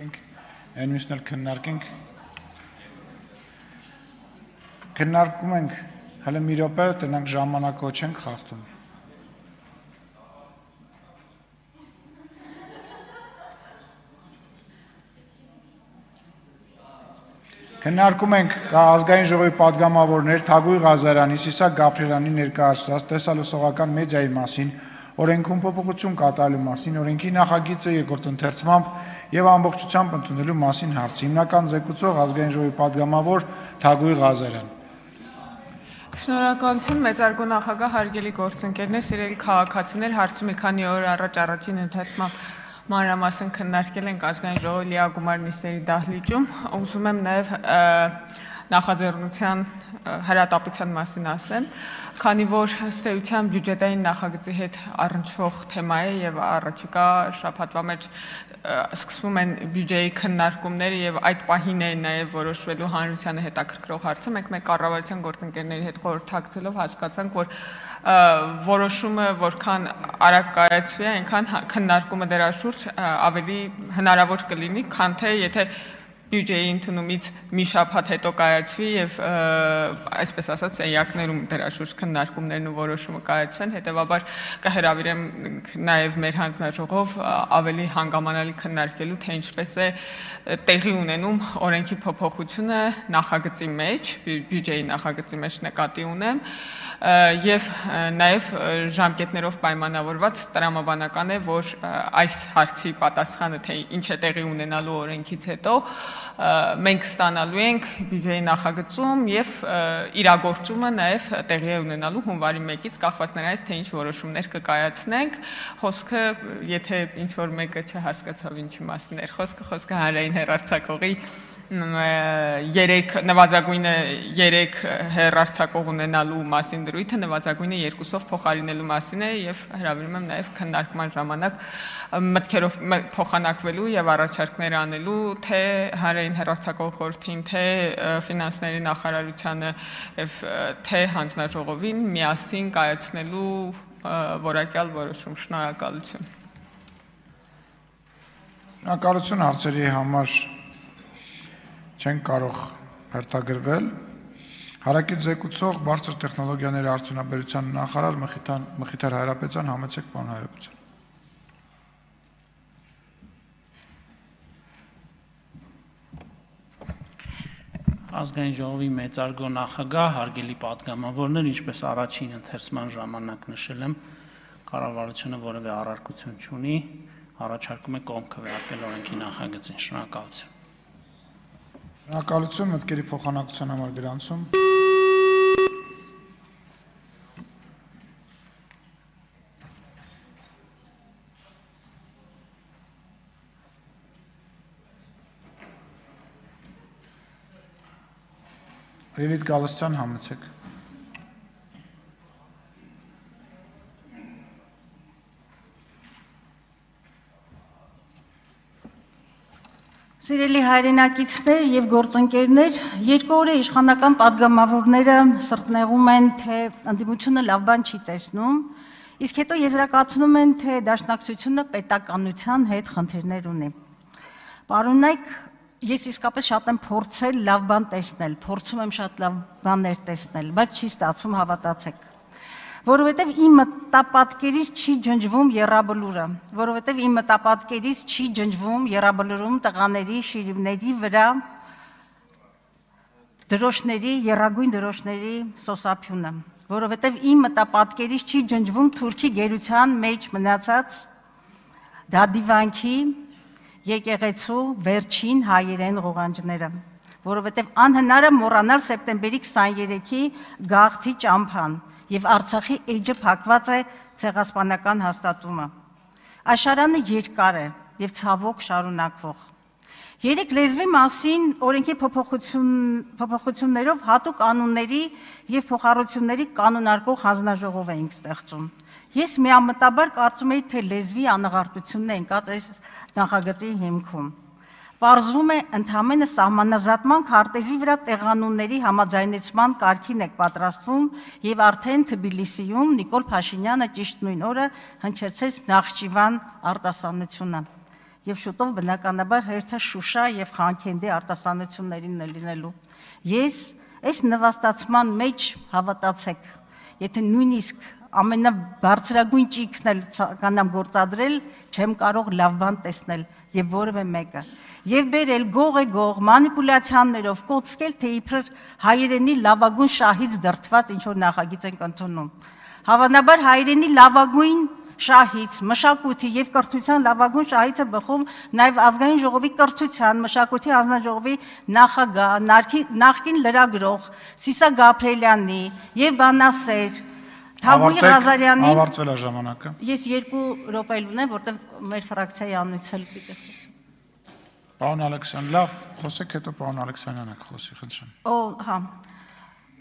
Այն մյուսն էլ քննարկենք։ Քննարկում ենք հələ մի րոպե, տնանք ժամանակը չենք խախտում։ Քննարկում ենք ազգային ժողովի պատգամավորներ Թագուհի Ղազարյանի, Սիսակ Գաբրիելյանի ներկայացրած տեսալսողական մեդիայի մասին, օրենքում փոփոխություն կատարելու մասին, օրենքի նախագիծը երկրորդ ընթերցմամբ եւ ամբողջությամբ ընդունելու մասին հարց։ Հիմնական զեկուցող ազգային ժողովի պատգամավոր Թագուհի Ղազարյան։ Շնորհակալություն, մեծարգո նախագահ, հարգելի գործընկերներ, սիրելի քաղաքացիներ, հարցը մի քանի օր առաջ առաջին ընթերցմամբ մանրամասն քննարկել ենք ազգային ժողովի լիագումար նիստերի դահլիճում, ուզում եմ նաև նախաձեռնության հրատապության մասին ասեմ, քանի որ ըստ էության բյուջետային նախագծի հետ առնչվող թեմա է եւ առաջիկա շաբաթվա մեջ սկսվում են բյուջեի քննարկումները եւ այդ պահին է նաեւ որոշվելու հանրությանը հետաքրքրող հարցը, մենք մեկ կառավարության գործընկերների հետ խորհրդակցելով հասկացանք, որ որոշումը որքան արագ կայացվի, այնքան քննարկումը դրա շուրջ ավելի հնարավոր կլինի, քան թե եթե բյուջեի ընդունումից մի շաբաթ հետո կայացվի եւ այսպես ասած սենյակներում դրա շուրջ քննարկումներն ու որոշումը կայացվեն, հետեւաբար կհրավիրեմ նաեւ մեր հանձնաժողով ավելի հանգամանալի քննարկելու, թե ինչպես է տեղի ունենում օրենքի փոփոխությունը նախագծի մեջ, բյուջեի նախագծի մեջ նկատի ունեմ եւ նաեւ ժամկետներով պայմանավորված տրամաբանական է, որ այս հարցի պատասխանը թե ինչ է տեղի ունենալու օրենքից հետո մենք ստանալու ենք բյուջեի նախագծում եւ իրագործումը նաեւ տեղի է ունենալու հունվարի 1-ից կախված նրանից թե ինչ որոշումներ կկայացնենք խոսքը եթե ինչ որ մեկը չհասկացավ ինչի մասին էր խոսքը հանրային հեռարձակողի նվազագույնը 3 հեռարձակող ունենալու մասին դրույթը նվազագույնը 2-ով փոխարինելու մասին է եւ հրավիրում եմ նաեւ քննարկման ժամանակ մտքերով փոխանակվելու եւ առաջարկներ անելու թե հանրային հեռարձակող խորհրդին թե ֆինանսների նախարարությանը եւ թե հանձնաժողովին միասին կայացնելու որակյալ որոշում։ Շնորհակալություն։ Շնորհակալություն հարցերի համար չենք կարող հերթագրվել։ Հարակից զեկուցող բարձր տեխնոլոգիաների արդյունաբերության նախարար Մխիթար Հայրապետյան, համեցեք պարոն Հայրապետյան։ Ազգային ժողովի մեծարգո նախագահ, հարգելի պատգամավորներ, ինչպես առաջին ընթերցման ժամանակ նշել եմ, կառավարությունը որևէ առարկություն չունի, առաջարկում է կողմ քվեարկել օրենքի նախագծին։ Շնորհակալություն։ Շնորհակալություն, մտքերի փոխանակության համար գրանցում։ Լիլիթ Գալստյան, համեցեք։ Սիրելի հայրենակիցներ եւ գործընկերներ, երկու օր է իշխանական պատգամավորները սրտնեղում են, թե ընդդիմությունը լավ բան չի տեսնում, իսկ հետո եզրակացնում են, թե դաշնակցությունը պետականության հետ խնդիրներ ունի։ Պարոնայք, ես իսկապես շատ եմ փորձել լավ բան տեսնել, փորձում եմ շատ լավ բաներ տեսնել, բայց չի ստացվում, հավատացեք։ Որովհետև իմ մտապատկերից չի ջնջվում եռաբլուրը, որովհետև իմ մտապատկերից չի ջնջվում եռաբլուրում տղաների, շիրիմների վրա դրոշների, եռագույն դրոշների սոսափյունը, որովհետև իմ մտապատկերից չի ջնջվում թուրքի գերության մեջ մնացած դադիվանքի եկեղեցու վերջին հայերեն ղողանջները, որովհետև անհնար է մոռանալ սեպտեմբերի 23-ի գաղթի ճամփան եւ Արցախի էջը փակված է ցեղասպանական հաստատումը։ Աշխարհանը երկար է եւ ցավոք շարունակվող։ Երեք լեզվի մասին օրենքի փոփոխություններով հատուկ անունների եւ փոխառությունների կանոնարկող հանձնաժողով էինք ստեղծում։ Ես միամտաբար կարծում եի, թե լեզվի անաղարտությունն է ընկած այս նախագծի հիմքում։ Պարզվում է ընդհանրապես սահմանազատման քարտեզի վրա տեղանունների համաձայնեցման կարգին եք պատրաստվում եւ արդեն Թբիլիսիում Նիկոլ Փաշինյանը ճիշտ նույն օրը հնչեցրեց Նախճիվան արտասանությունը։ եւ շուտով բնականաբար հերթը Շուշա եւ Խանքենդի արտասանություններին է լինելու։ Ես այս նվաստացման մեջ հավատացեք, եթե նույնիսկ ամենաբարձրագույն ճիգն էլ կանամ գործադրել, չեմ կարող լավ բան տեսնել եւ որևէ մեկը։ Եվ բերել գող մանիպուլյացիաներով կոծկել, թե իբր հայերենի լավագույն շահից դրդված ինչ որ նախագիծ ենք ընդունում։ Հավանաբար հայերենի լավագույն շահից, մշակույթի եւ կրթության լավագույն շահից է բխում նաեւ ազգային ժողովի կրթության, մշակույթի հանձնաժողովի նախագահ, նախկին լրագրող Սիսա Գաբրելյանի եւ բանասեր Թագուհի Ղազարյանի ավարտվել է ժամանակը։ Ես 2 րոպե ունեմ, որտեղ մեր ֆրակցիայի անունցել պիտի խոսեմ։ Պարոն Ալեքսյան, լավ, խոսեք, հետո պարոն Ալեքսանյանը կխոսի, խնդրեմ։ Հա։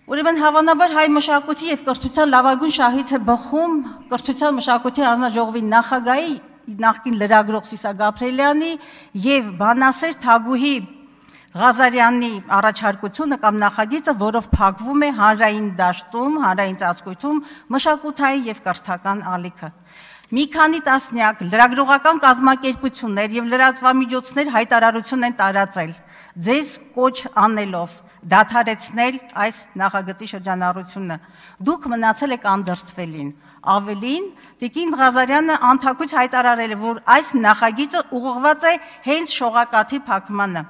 Ուրեմն հավանաբար հայ մշակույթի եւ կրթության լավագույն շահից է բխում կրթության մշակույթի հանձնաժողովի նախագահի նախկին լրագրող Սիսա Գաբրելյանի եւ բանասեր Թագուհի Ղազարյանի առաջարկությունը կամ նախագիծը, որով փակվում է հանրային դաշտում, հանրային ծածկույթում մշակութային եւ կրթական ալիքը։ Մի քանի տասնյակ լրագրողական կազմակերպություններ եւ լրատվամիջոցներ հայտարարություն են տարածել, ձեզ կոչ անելով դադարեցնել այս նախագծի շրջանառությունը։ Դուք մնացել եք անդրդվելին։ Ավելին, Տիկին Ղազարյանը անթակույց հայտարարել է, որ այս նախագիծը ուղղված է հենց շողակաթի փակմանը։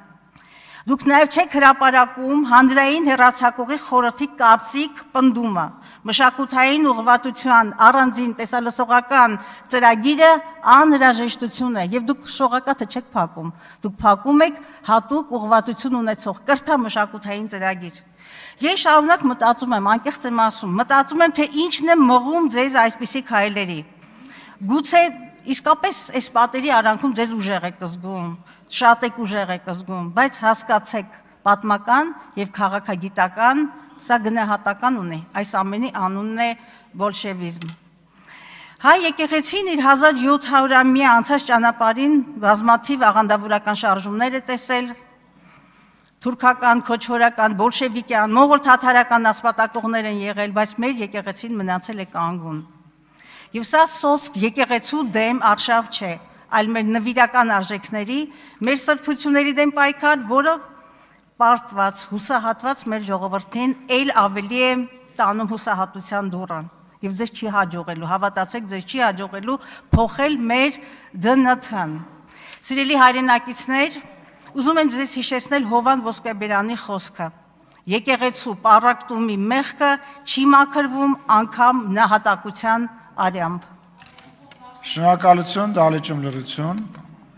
Դուք նաև չեք հրապարակում հանրային հեռարձակողի խորհրդի կարծիք պնդումը, մշակութային ուղղվածության առանձին տեսալսողական ծրագիրը անհրաժեշտություն է, եւ դուք շողակաթը չեք փակում, դուք փակում եք հատուկ ուղղվածություն ունեցող կրթամշակութային ծրագիր։ Ես շարունակ մտածում եմ, անկեղծ եմ ասում, մտածում եմ, թե ինչն է մղում ձեզ այսպիսի քայլերի։ Գուցե իսկապես այս պատերի արանքում ձեզ ուժեղ եք զգում, շատ եք ուժեղ եք զգում, բայց հասկացեք, պատմական եւ քաղաքագիտական սա գնահատական ունի, այս ամենի անունն է բոլշևիզմ։ Հայ եկեղեցին իր 1700-ամյա անցած ճանապարհին բազմաթիվ աղանդավորական շարժումներ է տեսել, թուրքական, քոչվորական, բոլշևիկյան, մոնղոլ թաթարական ասպատակողներ են եղել, բայց մեր եկեղեցին մնացել է կանգուն։ Եվ սա սոսկ եկեղեցու դեմ արշավ չէ, այլ մեր նվիրական արժեքների, մեր սրբությունների դեմ պայքար, որը պարտված, հուսահատված մեր ժողովրդին էլ ավելի է տանում հուսահատության դուռը։ Եվ ձեզ չի հաջողելու, հավատացեք, ձեզ չի հաջողելու փոխել մեր ԴՆԹ-ն։ Սիրելի հայրենակիցներ, ուզում եմ ձեզ հիշեցնել Հովան Ոսկեբերյանի խոսքը. եկեղեցու պառակտումի մեղքը չի մաքրվում անգամ նահատակության արյամբ։ Շնորհակալություն, դալիճում լրություն,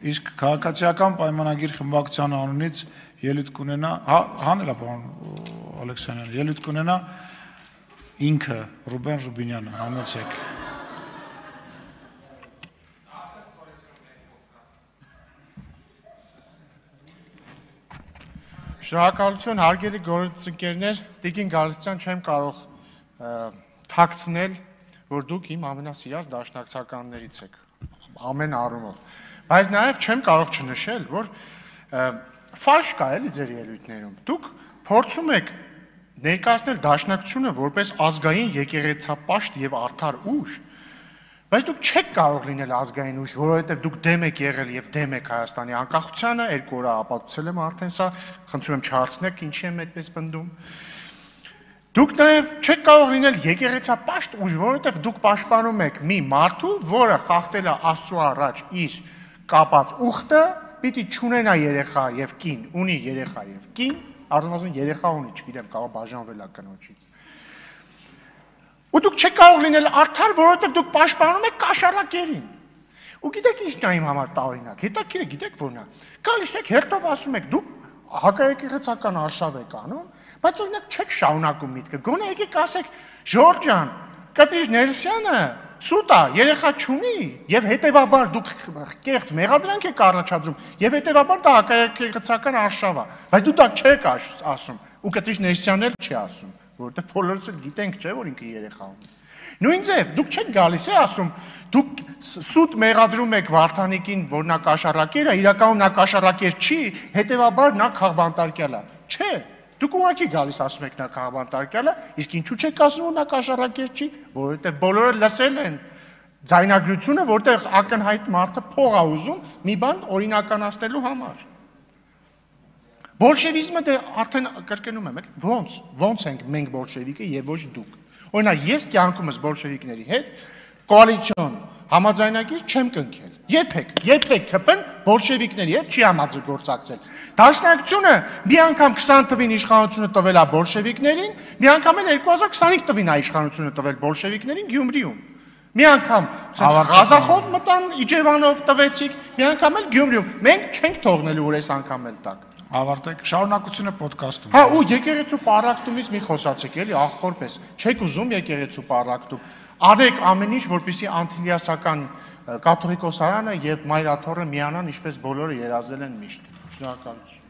իսկ քաղաքացիական պայմանագիր խմբակցության անունից ելույթ կունենա, հանելա պարոն Ալեքսանյան, ելույթ կունենա ինքը Ռուբեն Ռուբինյանը, համեցեք։ Շնորհակալություն, հարգելի գործընկերներ, Տիկին Գալստյան, չեմ կարող թաքցնել, որ դուք իմ ամենասիրած դաշնակցականներից եք, ամեն առումով, բայց նաև չեմ կարող չնշել, որ ֆալշ կա էլի ձեր ելույթներում, դուք փորձում եք ներկայացնել դաշնակցությունը որպես ազգային եկեղեցապաշտ եւ արդար ուժ, բայց դուք չեք կարող լինել ազգային ուժ, որովհետեւ դուք դեմ եք եղել եւ դեմ եք Հայաստանի անկախությանը, 2 օր ապացուցել եմ արդեն սա, խնդրում եմ չհարցնեք ինչի եմ այդպես պնդում։ Դուք նաև չեք կարող լինել եկեղեցապաշտ ուժ, որովհետև դուք պաշտպանում եք մի մարդու, որը խախտել է Աստծո առաջ իր կապած ուխտը, պիտի չունենա երեխա եւ կին, ունի երեխա եւ կին, առնվազն երեխա ունի, չգիտեմ, կարող բաժանվել է կնոջից։ Ու դուք չեք կարող լինել արդար, որովհետև դուք պաշտպանում եք կաշառակերին։ Ու գիտեք ինչն է իմ համար տարօրինակ, հետաքրքիր է, գիտեք որն է։ Գալիս եք հերթով ասում եք դուք հակաեկեղեցական արշավ եք անում, բայց օրինակ չեք շարունակում միտքը։ Գոնե եկեք ասեք Ժորժ ջան, Կտրիժ Ներսյանը սուտ է, երեխա չունի եւ հետեւաբար դուք կեղծ մեղադրանք եք առաջադրում եւ հետեւաբար դա հակաեկեղեցական արշավ է, բայց դու դա չեք ասում ու Կտրիժ Ներսյանն էլ չի ասում, որովհետեւ բոլորս էլ գիտենք, չէ, որ ինքը երեխա ունի։ Նույն ձև դուք չեք գալիս է ասում, դուք սուտ մեղադրում եք Վարդանիկին, որ նա կաշառակեր է, իրականում նա կաշառակեր չի, հետևաբար նա քաղբանտարկյալ է։ Չէ, դուք ուղղակի գալիս ասում եք նա քաղբանտարկյալ է, իսկ ինչու չեք ասում որ նա կաշառակեր չի, որովհետև բոլորը լսել են ձայնագրությունը, որտեղ ակնհայտ մարդը փող է ուզում մի բան օրինականացնելու համար։ Բոլշևիզմը դե արդեն կրկնում եմ, ոնց ենք մենք բոլշևիկը եւ ոչ դուք։ Օրինակ, ես կյանքումս բոլշևիկների հետ կոալիցիոն համաձայնագիր չեմ կնքել։ Երբեք ԿՊ-ն բոլշևիկների հետ չի համագործակցել։ Դաշնակցությունը մի անգամ 20 թվին իշխանությունը տվել է բոլշևիկներին, մի անգամ էլ 2025 թվին է իշխանությունը տվել բոլշևիկներին Գյումրիում։ Մի անգամ Ղազախով մտան Իջևանով տվեցիք, մի անգամ էլ Գյումրիում։ Մենք չենք թողնելու որ այս անգամ էլ տակ։ Ավարտեք, շարունակությունը ոդկասթում։ Հա, ու եկեղեցու պարակտումից մի խոսացեք, էլի աղբորպես։ Չեք ուզում եկեղեցու պարակտում։ Արեք ամեն ինչ, որպեսզի անթիլիասական կաթողիկոսարանը եւ մայրաթոռը միանան, ինչպես բոլորը երազել են միշտ։ Շնորհակալություն։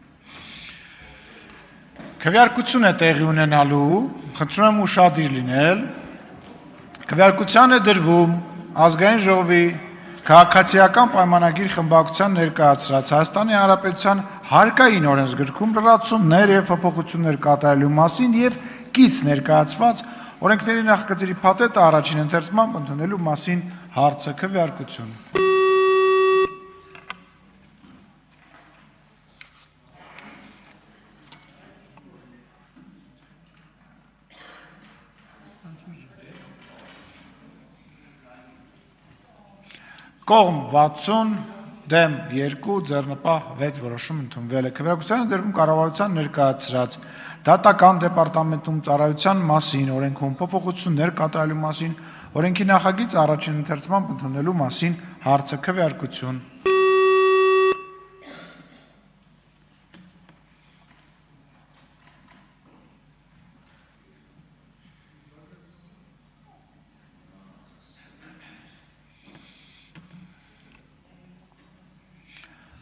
Քվեարկություն է տեղի ունենալու, խնդրում եմ ուշադիր լինել։ Քվեարկության է դրվում ազգային ժողովի քաղաքացիական պայմանագիր խմբակցության ներկայացրած Հայաստանի Հանրապետության հարկային օրենսգրքում լրացումներ եւ փոփոխություններ կատարելու մասին եւ կից ներկայացված օրենքների նախագծերի փաթեթը առաջին ընթերցմամբ ընդունելու մասին հարցը քվեարկություն։ Կողմ 60, դեմ 2, ձեռնպահ 6 որոշում ընդունվել է։ Քվեարկությանը դրվում կառավարության ներկայացրած դատական դեպարտամենտում ծառայության մասին օրենքում փոփոխություններ կատարելու մասին օրենքի նախագիծ առաջին ընթերցմամբ ընդունելու մասին հարցը քվեարկություն։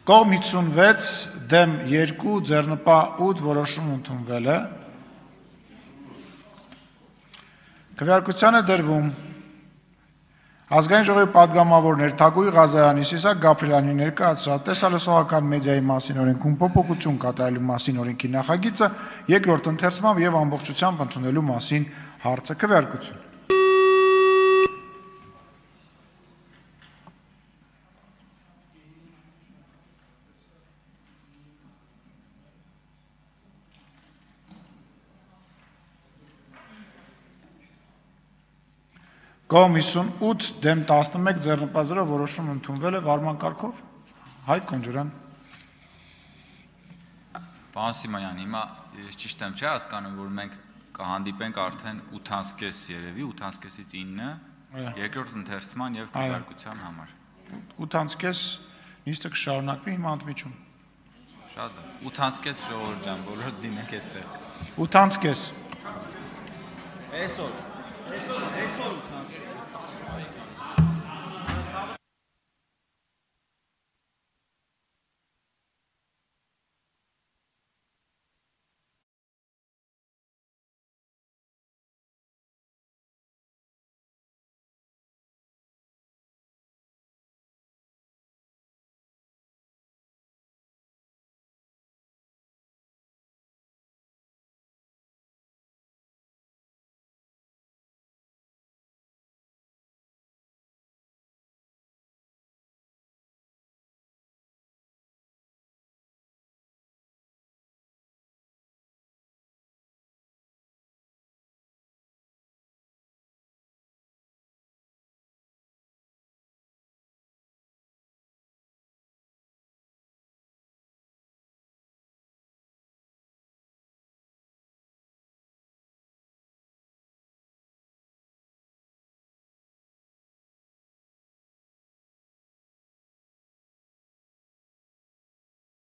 Կողմ 56, դեմ 2, ձեռնպահ 8 որոշում ընդունվել է։ Քվեարկությանը դրվում ազգային ժողովի պատգամավորներ Թագուհի Ղազարյանի, Սիսակ Գաբրիելյանի ներկայացրած տեսալսողական մեդիայի մասին օրենքում փոփոխություն կատարելու մասին օրենքի նախագիծը երկրորդ ընթերցմամբ եւ ամբողջությամբ ընդունելու մասին հարցը քվեարկություն։ Կողմ 58, դեմ 11, ձեռնպահ 0 որոշում ընդունվել է վարման կարգով։ Հայկ Կոնջուրյան։ Պարոն Սիմոնյան, հիմա ես ճիշտ եմ չէ հասկանում, որ մենք կհանդիպենք արդեն 8:30 երևի, 8:30-ից 9 երկրորդ ընթերցման եւ քվեարկության համար։ 8:30 նիստը կշարունակվի հիմա ընդմիջում։ Շատ լավ։ 8:30 ժողովուրդ ջան, բոլորը դիմեք այստեղ։ 8:30։ Այսօր